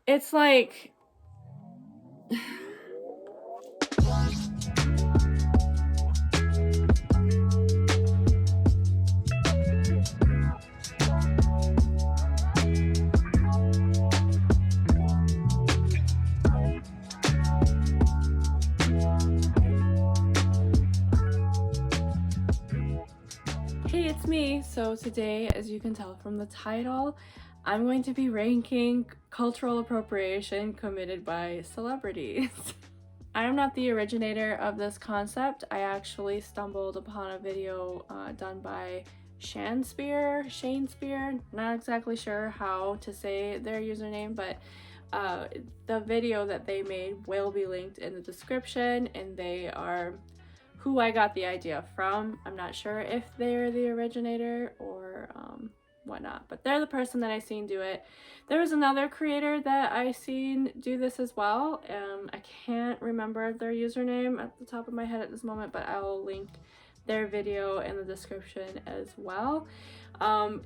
It's like hey, it's me. So today, as you can tell from the title, I'm going to be ranking cultural appropriation committed by celebrities. I am not the originator of this concept. I actually stumbled upon a video done by Shane Spear, not exactly sure how to say their username, but the video that they made will be linked in the description, and they are who I got the idea from. I'm not sure if they're the originator or whatnot, but they're the person that I seen do it. There was another creator that I seen do this as well. I can't remember their username at the top of my head at this moment, but I'll link their video in the description as well.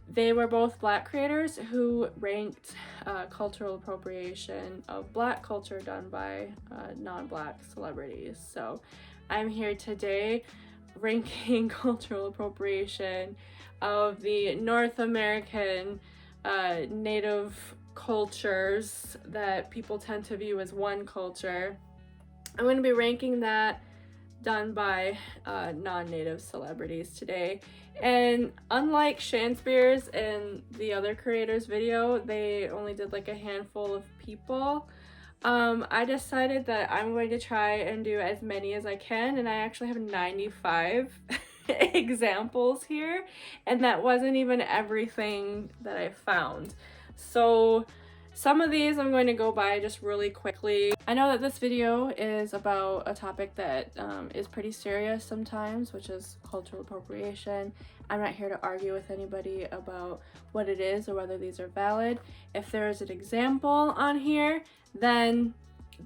They were both Black creators who ranked cultural appropriation of Black culture done by non-Black celebrities. So I'm here today ranking cultural appropriation of the North American native cultures that people tend to view as one culture. I'm going to be ranking that done by non-native celebrities today. And unlike Shakespeare's and the other creators' video, they only did like a handful of people. I decided that I'm going to try and do as many as I can, and I actually have 95 examples here, and that wasn't even everything that I found. So some of these I'm going to go by just really quickly. I know that this video is about a topic that is pretty serious sometimes, which is cultural appropriation. I'm not here to argue with anybody about what it is or whether these are valid. If there is an example on here, then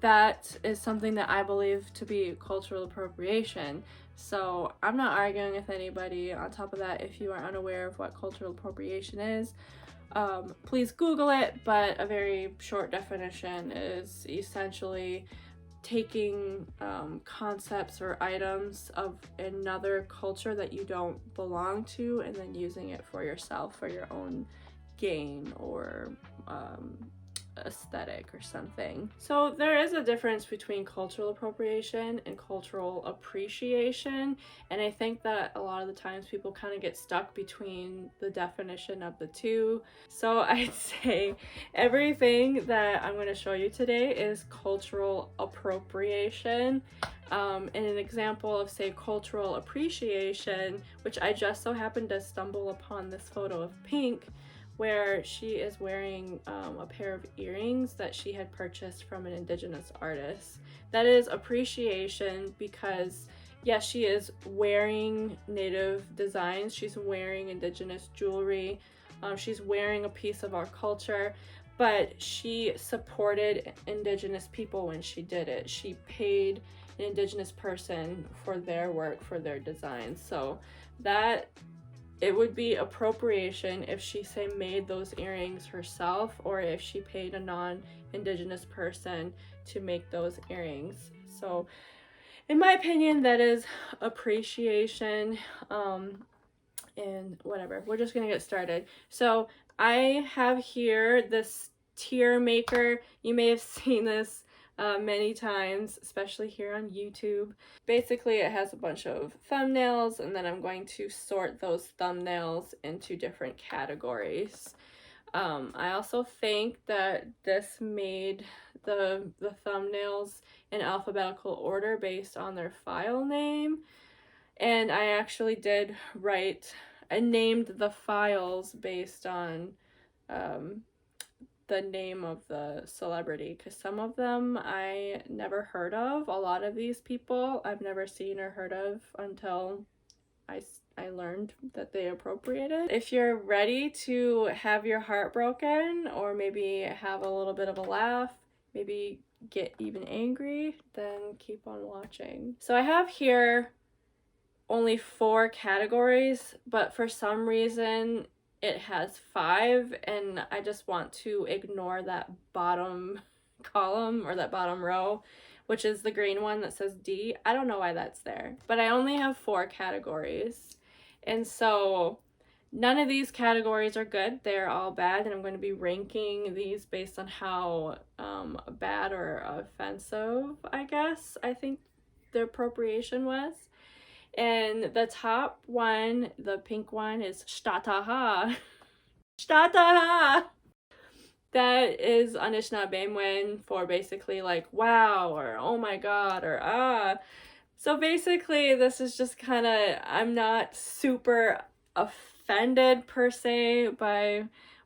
that is something that I believe to be cultural appropriation. So I'm not arguing with anybody. On top of that, if you are unaware of what cultural appropriation is, please Google it, but a very short definition is essentially taking concepts or items of another culture that you don't belong to and then using it for yourself for your own gain or aesthetic or something. So there is a difference between cultural appropriation and cultural appreciation, and I think that a lot of the times people kind of get stuck between the definition of the two. So I'd say everything that I'm going to show you today is cultural appropriation. And an example of, say, cultural appreciation, which I just so happened to stumble upon this photo of Pink, where she is wearing a pair of earrings that she had purchased from an indigenous artist. That is appreciation because, yes, she is wearing native designs, she's wearing indigenous jewelry, she's wearing a piece of our culture, but she supported indigenous people when she did it. She paid an indigenous person for their work, for their designs. So that it would be appropriation if she, say, made those earrings herself, or if she paid a non-indigenous person to make those earrings. So in my opinion, that is appreciation. And whatever, we're just gonna get started. So I have here this tier maker. You may have seen this many times, especially here on YouTube. Basically, it has a bunch of thumbnails, and then I'm going to sort those thumbnails into different categories. I also think that this made the thumbnails in alphabetical order based on their file name, and I actually did I named the files based on the name of the celebrity, because some of them I never heard of. A lot of these people I've never seen or heard of until I learned that they appropriated. If you're ready to have your heart broken, or maybe have a little bit of a laugh, maybe get even angry, then keep on watching. So I have here only 4 categories, but for some reason it has 5, and I just want to ignore that bottom column or that bottom row, which is the green one that says D. I don't know why that's there, but I only have 4 categories. And so none of these categories are good. They're all bad, and I'm going to be ranking these based on how bad or offensive, I guess, I think the appropriation was. And the top one, the pink one, is Shtataha. Shtataha! That is Anishinaabe for basically like, wow, or oh my god, or ah. So basically, this is just kind of, I'm not super offended per se by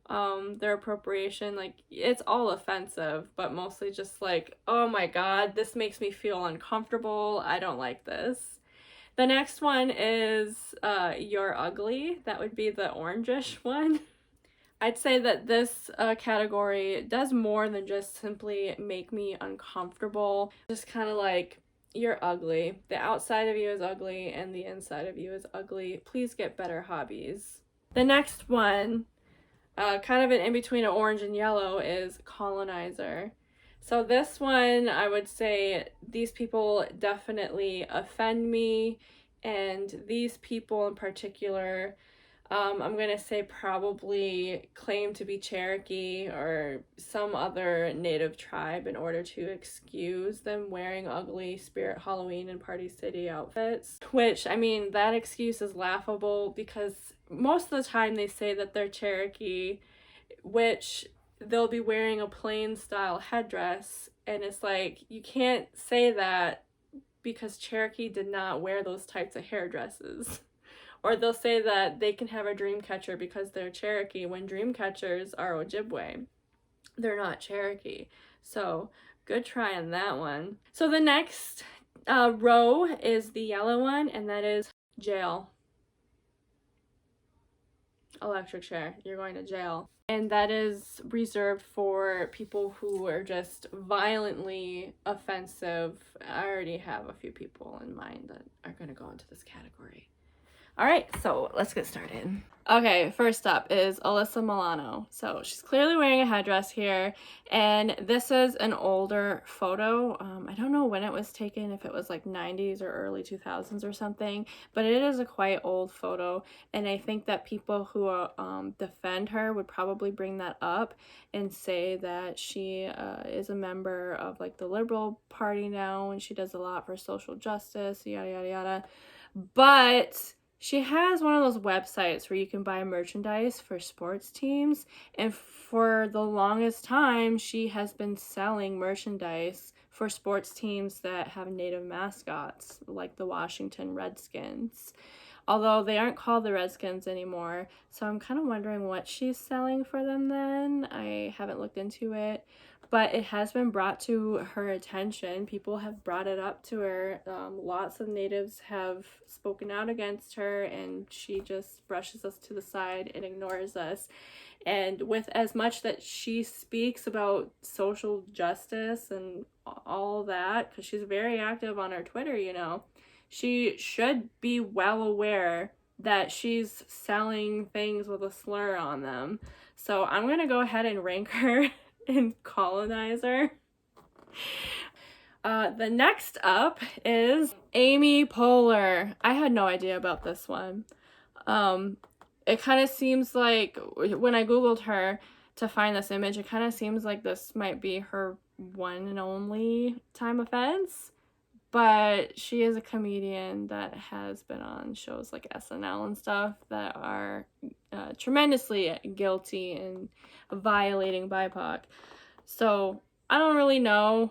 their appropriation. Like, it's all offensive, but mostly just like, oh my god, this makes me feel uncomfortable. I don't like this. The next one is You're Ugly. That would be the orangish one. I'd say that this category does more than just simply make me uncomfortable. Just kind of like, you're ugly. The outside of you is ugly and the inside of you is ugly. Please get better hobbies. The next one, kind of an in-between of orange and yellow, is colonizer. So this one, I would say these people definitely offend me, and these people in particular, I'm going to say probably claim to be Cherokee or some other native tribe in order to excuse them wearing ugly Spirit Halloween and Party City outfits. Which, I mean, that excuse is laughable because most of the time they say that they're Cherokee, which they'll be wearing a plain style headdress, and it's like, you can't say that because Cherokee did not wear those types of hairdresses. Or they'll say that they can have a dream catcher because they're Cherokee when dream catchers are Ojibwe. They're not Cherokee. So good try on that one. So the next row is the yellow one, and that is jail. Electric chair. You're going to jail. And that is reserved for people who are just violently offensive. I already have a few people in mind that are going to go into this category. All right, so let's get started. Okay, first up is Alyssa Milano. So she's clearly wearing a headdress here, and this is an older photo. I don't know when it was taken, if it was like 90s or early 2000s or something, but it is a quite old photo, and I think that people who defend her would probably bring that up and say that she is a member of like the Liberal Party now, and she does a lot for social justice, yada, yada, yada. But she has one of those websites where you can buy merchandise for sports teams, and for the longest time, she has been selling merchandise for sports teams that have native mascots, like the Washington Redskins. Although they aren't called the Redskins anymore, so I'm kind of wondering what she's selling for them then. I haven't looked into it, but it has been brought to her attention. People have brought it up to her. Lots of natives have spoken out against her, and she just brushes us to the side and ignores us. And with as much that she speaks about social justice and all that, because she's very active on her Twitter, you know, she should be well aware that she's selling things with a slur on them. So I'm going to go ahead and rank her in colonizer. The next up is Amy Poehler. I had no idea about this one. It kind of seems like, when I googled her to find this image, it kind of seems like this might be her one and only time offense. But she is a comedian that has been on shows like SNL and stuff that are tremendously guilty in violating BIPOC. So I don't really know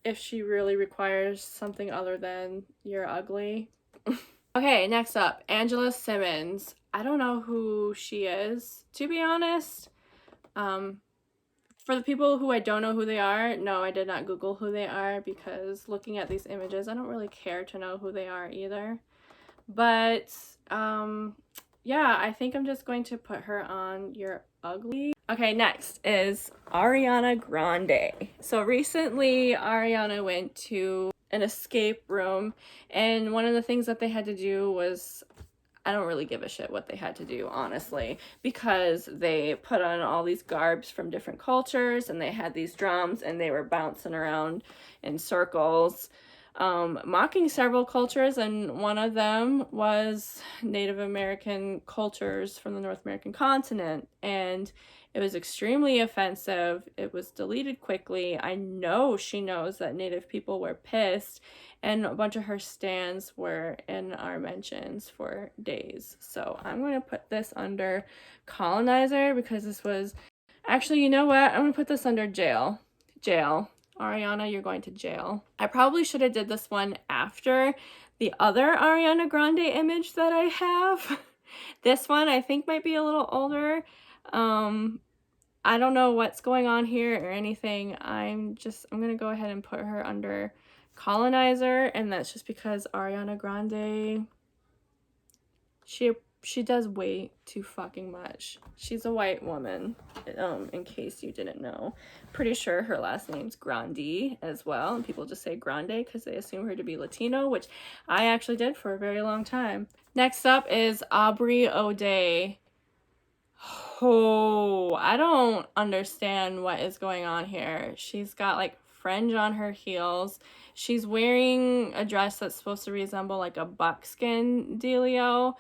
if she really requires something other than you're ugly. Okay, next up, Angela Simmons. I don't know who she is, to be honest. For the people who I don't know who they are, no, I did not Google who they are, because looking at these images, I don't really care to know who they are either. But, yeah, I think I'm just going to put her on You're Ugly. Okay, next is Ariana Grande. So recently, Ariana went to an escape room, and one of the things that they had to do was I don't really give a shit what they had to do, honestly, because they put on all these garbs from different cultures, and they had these drums, and they were bouncing around in circles, mocking several cultures, and one of them was Native American cultures from the North American continent, and it was extremely offensive. It was deleted quickly. I know she knows that Native people were pissed, and a bunch of her stands were in our mentions for days. So I'm going to put this under colonizer, because this was... Actually, you know what? I'm going to put this under jail. Jail. Ariana, you're going to jail. I probably should have did this one after the other Ariana Grande image that I have. This one I think might be a little older. I don't know what's going on here or anything. I'm gonna go ahead and put her under colonizer, and that's just because Ariana Grande, she does way too fucking much. She's a white woman, in case you didn't know. Pretty sure her last name's Grande as well, and people just say Grande because they assume her to be Latino, which I actually did for a very long time. Next up is Aubrey O'Day. Oh, I don't understand what is going on here. She's got like fringe on her heels. She's wearing a dress that's supposed to resemble like a buckskin dealio,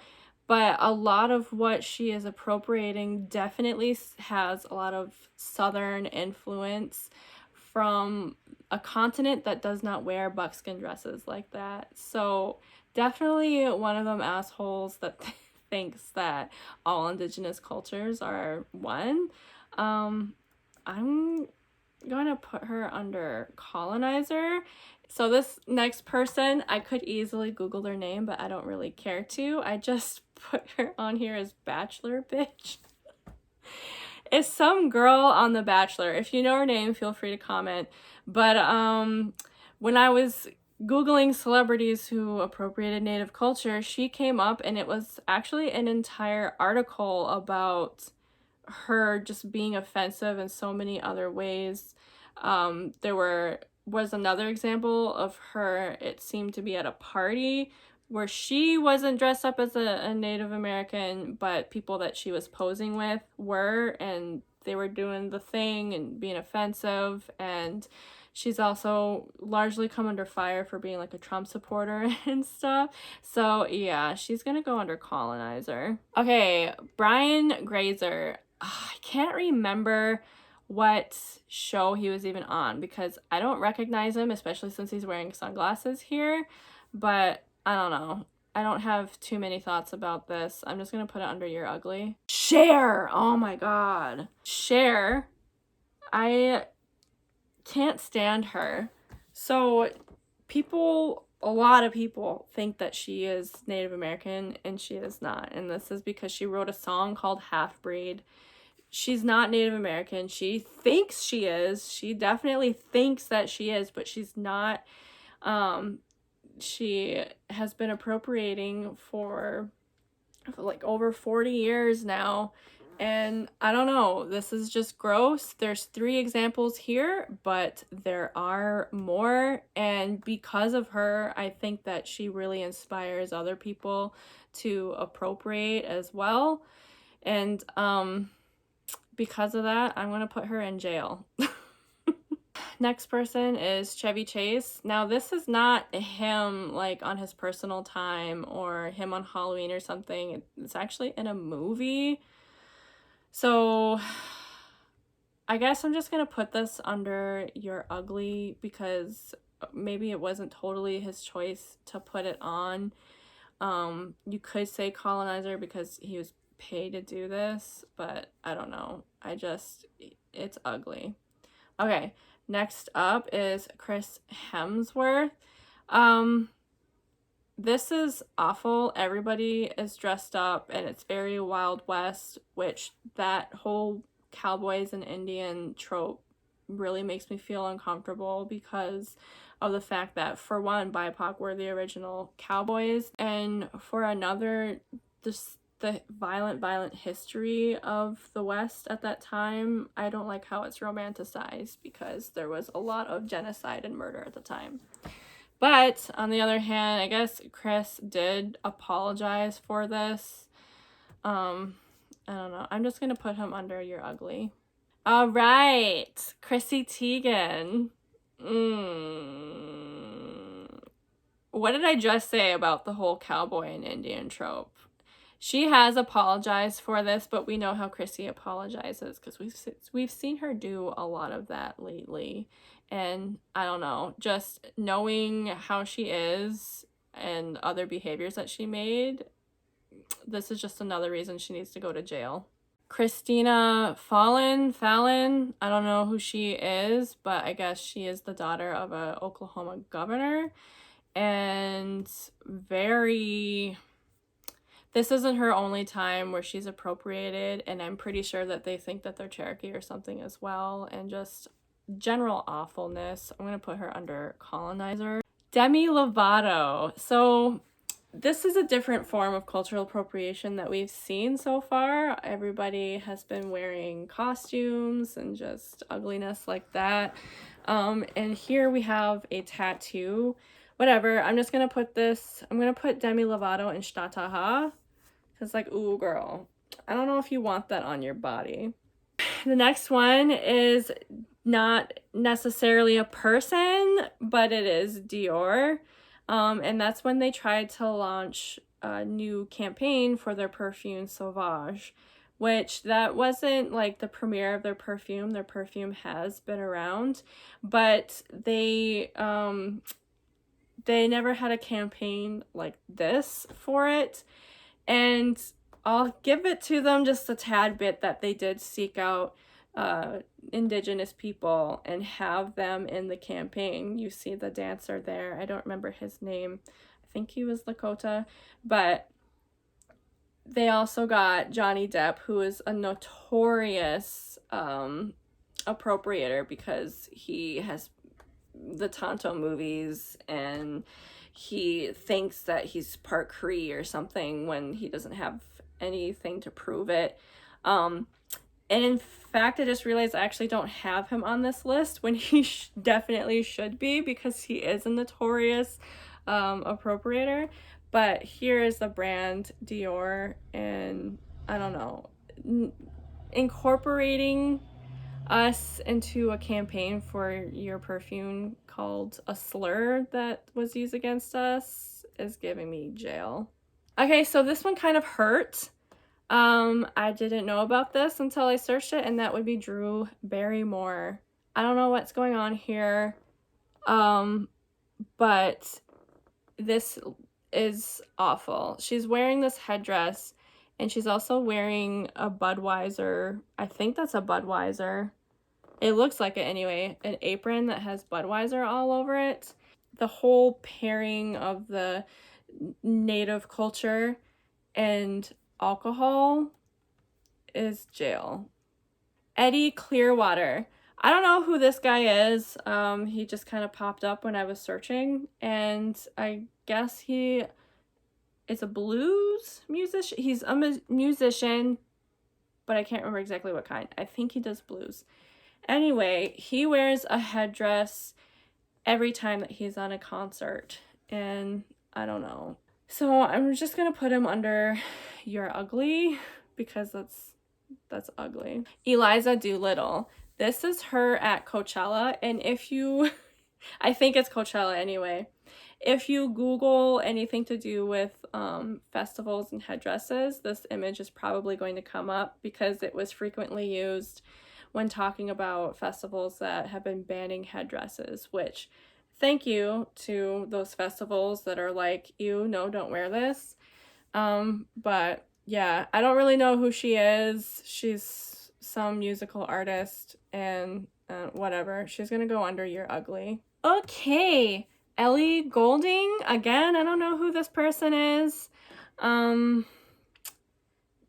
but a lot of what she is appropriating definitely has a lot of Southern influence from a continent that does not wear buckskin dresses like that. So definitely one of them assholes that thinks that all indigenous cultures are one. I'm going to put her under colonizer. So this next person, I could easily Google their name, but I don't really care to. I just put her on here as Bachelor bitch. It's some girl on The Bachelor. If you know her name, feel free to comment. But when I was Googling celebrities who appropriated Native culture, she came up, and it was actually an entire article about her just being offensive in so many other ways. There was another example of her, it seemed to be at a party where she wasn't dressed up as a Native American, but people that she was posing with were, and they were doing the thing and being offensive. And she's also largely come under fire for being like a Trump supporter and stuff. So yeah, she's gonna go under colonizer. Okay, Brian Grazer. I can't remember what show he was even on because I don't recognize him, especially since he's wearing sunglasses here. But I don't know. I don't have too many thoughts about this. I'm just gonna put it under You're Ugly. Cher! Oh my god. Cher. I can't stand her. So a lot of people think that she is Native American, and she is not. And this is because she wrote a song called Half Breed. She's not Native American. She thinks she is. She definitely thinks that she is, but she's not. She has been appropriating for like over 40 years now. And I don't know, this is just gross. There's 3 examples here, but there are more. And because of her, I think that she really inspires other people to appropriate as well. And because of that, I'm going to put her in jail. Next person is Chevy Chase. Now, this is not him like on his personal time or him on Halloween or something. It's actually in a movie. So I guess I'm just going to put this under You're Ugly because maybe it wasn't totally his choice to put it on. You could say colonizer because he was paid to do this, but I don't know. It's ugly. Okay, next up is Chris Hemsworth. This is awful. Everybody is dressed up and it's very Wild West, which that whole cowboys and Indian trope really makes me feel uncomfortable because of the fact that, for one, BIPOC were the original cowboys, and for another, just the violent history of the West at that time. I don't like how it's romanticized because there was a lot of genocide and murder at the time. But on the other hand, I guess Chris did apologize for this. I don't know. I'm just gonna put him under "You're ugly." All right, Chrissy Teigen. What did I just say about the whole cowboy and Indian trope? She has apologized for this, but we know how Chrissy apologizes because we've seen her do a lot of that lately. And I don't know, just knowing how she is and other behaviors that she made, this is just another reason she needs to go to jail. Christina Fallon, I don't know who she is, but I guess she is the daughter of a Oklahoma governor. And this isn't her only time where she's appropriated, and I'm pretty sure that they think that they're Cherokee or something as well, and just general awfulness. I'm going to put her under colonizer. Demi Lovato. So this is a different form of cultural appropriation that we've seen so far. Everybody has been wearing costumes and just ugliness like that. And here we have a tattoo. Whatever, I'm just going to put Demi Lovato in Shtataha. Because, like, ooh, girl, I don't know if you want that on your body. The next one is not necessarily a person, but it is Dior. And that's when they tried to launch a new campaign for their perfume Sauvage, which that wasn't like the premiere of their perfume. Their perfume has been around, but they never had a campaign like this for it. And I'll give it to them just a tad bit that they did seek out Indigenous people and have them in the campaign. You see the dancer there. I don't remember his name. I think he was Lakota. But they also got Johnny Depp, who is a notorious appropriator because he has the Tonto movies and he thinks that he's part Cree or something when he doesn't have anything to prove it. And in fact, I just realized I actually don't have him on this list when he definitely should be, because he is a notorious appropriator. But here is the brand Dior, and I don't know, incorporating us into a campaign for your perfume called a slur that was used against us is giving me jail. Okay, so this one kind of hurt. I didn't know about this until I searched it, and that would be Drew Barrymore. I don't know what's going on here, but this is awful. She's wearing this headdress, and she's also wearing a Budweiser. I think that's a Budweiser. It looks like it anyway. An apron that has Budweiser all over it. The whole pairing of the native culture and alcohol is jail. Eddie Clearwater. I don't know who this guy is. He just kind of popped up when I was searching, and I guess he is a blues musician. He's a musician, but I can't remember exactly what kind. I think he does blues. Anyway, he wears a headdress every time that he's on a concert, and I don't know. So I'm just gonna put him under "You're ugly" because that's ugly. Eliza Doolittle. This is her at Coachella, and I think it's Coachella anyway. If you Google anything to do with festivals and headdresses, this image is probably going to come up because it was frequently used when talking about festivals that have been banning headdresses, which thank you to those festivals that are like, ew, no, don't wear this. But yeah, I don't really know who she is. She's some musical artist, and whatever. She's gonna go under "You're ugly." Okay, Ellie Goulding. Again, I don't know who this person is.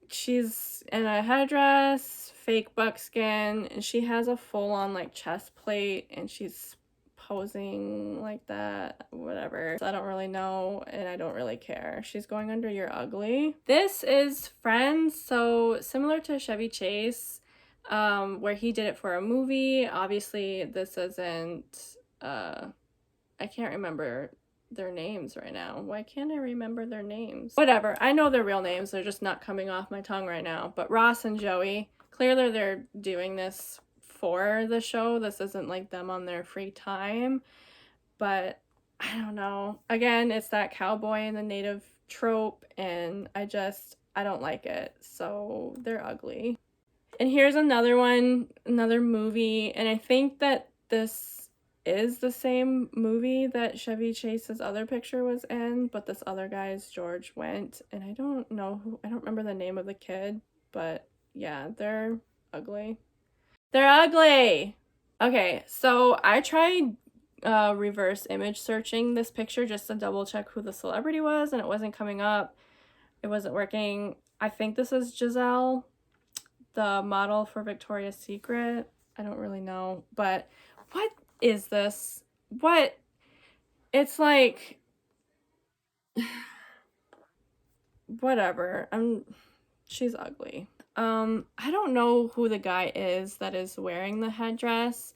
She's in a headdress, fake buckskin, and she has a full-on like chest plate, and she's posing like that, whatever. So I don't really know, and I don't really care. She's going under "You're ugly." This is Friends, so similar to Chevy Chase, where he did it for a movie. Obviously, this isn't, I can't remember their names right now. Why can't I remember their names? Whatever. I know their real names. They're just not coming off my tongue right now. But Ross and Joey, clearly they're doing this for the show. This isn't like them on their free time. But I don't know. Again, it's that cowboy and the native trope, and I don't like it. So they're ugly. And here's another one, another movie, and I think that this is the same movie that Chevy Chase's other picture was in, but this other guy's George Wendt, and I don't remember the name of the kid, but yeah, they're ugly. They're ugly! Okay, so I tried reverse image searching this picture just to double check who the celebrity was, and it wasn't coming up. It wasn't working. I think this is Gisele, the model for Victoria's Secret. I don't really know, but what is this? What? It's like, whatever. She's ugly. I don't know who the guy is that is wearing the headdress,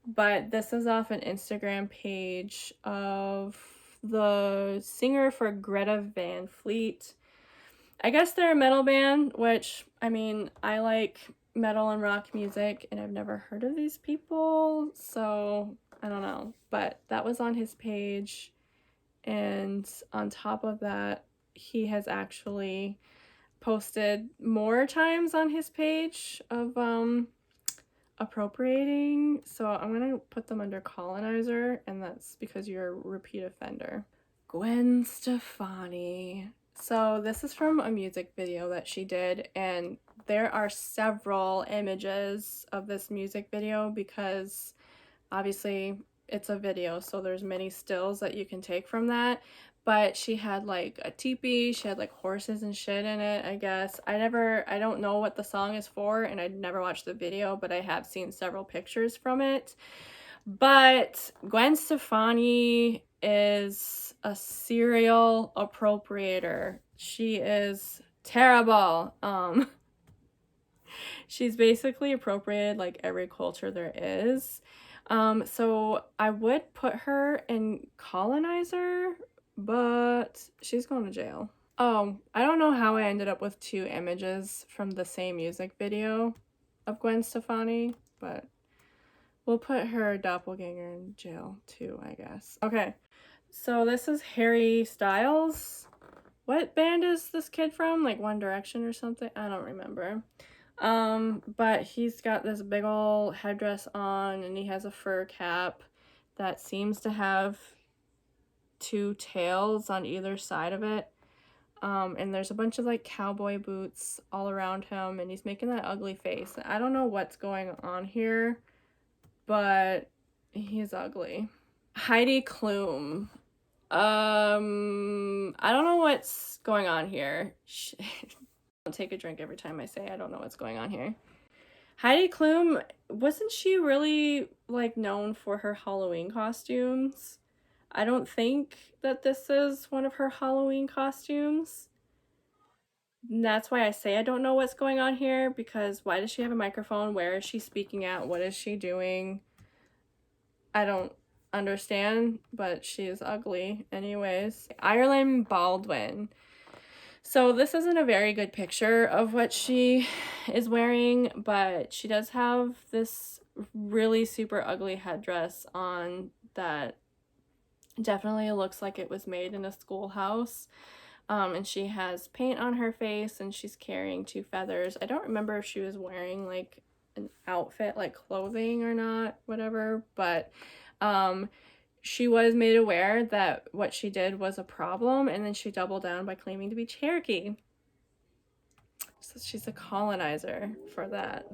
but this is off an Instagram page of the singer for Greta Van Fleet. I guess they're a metal band, which, I mean, I like metal and rock music, and I've never heard of these people, so I don't know. But that was on his page, and on top of that, he has actually posted more times on his page of appropriating, so I'm gonna put them under colonizer, and that's because you're a repeat offender. Gwen Stefani. So this is from a music video that she did, and there are several images of this music video because obviously it's a video, so there's many stills that you can take from that. But she had like a teepee, she had like horses and shit in it, I guess. I don't know what the song is for, and I'd never watched the video, but I have seen several pictures from it. But Gwen Stefani is a serial appropriator. She is terrible. She's basically appropriated like every culture there is. So I would put her in colonizer, but she's going to jail. Oh, I don't know how I ended up with two images from the same music video of Gwen Stefani, but we'll put her doppelganger in jail too, I guess. Okay, so this is Harry Styles. What band is this kid from? Like One Direction or something? I don't remember. But he's got this big ol' headdress on, and he has a fur cap that seems to have two tails on either side of it. And there's a bunch of like cowboy boots all around him, and he's making that ugly face. I don't know what's going on here, but he's ugly. Heidi Klum. I don't know what's going on here. I'll take a drink every time I say I don't know what's going on here. Heidi Klum, wasn't she really like known for her Halloween costumes? I don't think that this is one of her Halloween costumes. And that's why I say I don't know what's going on here, because why does she have a microphone? Where is she speaking at? What is she doing? I don't understand, but she is ugly anyways. Ireland Baldwin. So this isn't a very good picture of what she is wearing, but she does have this really super ugly headdress on that definitely looks like it was made in a schoolhouse. And she has paint on her face, and she's carrying two feathers. I don't remember if she was wearing like an outfit, like clothing or not, whatever, but she was made aware that what she did was a problem, and then she doubled down by claiming to be Cherokee. So she's a colonizer for that.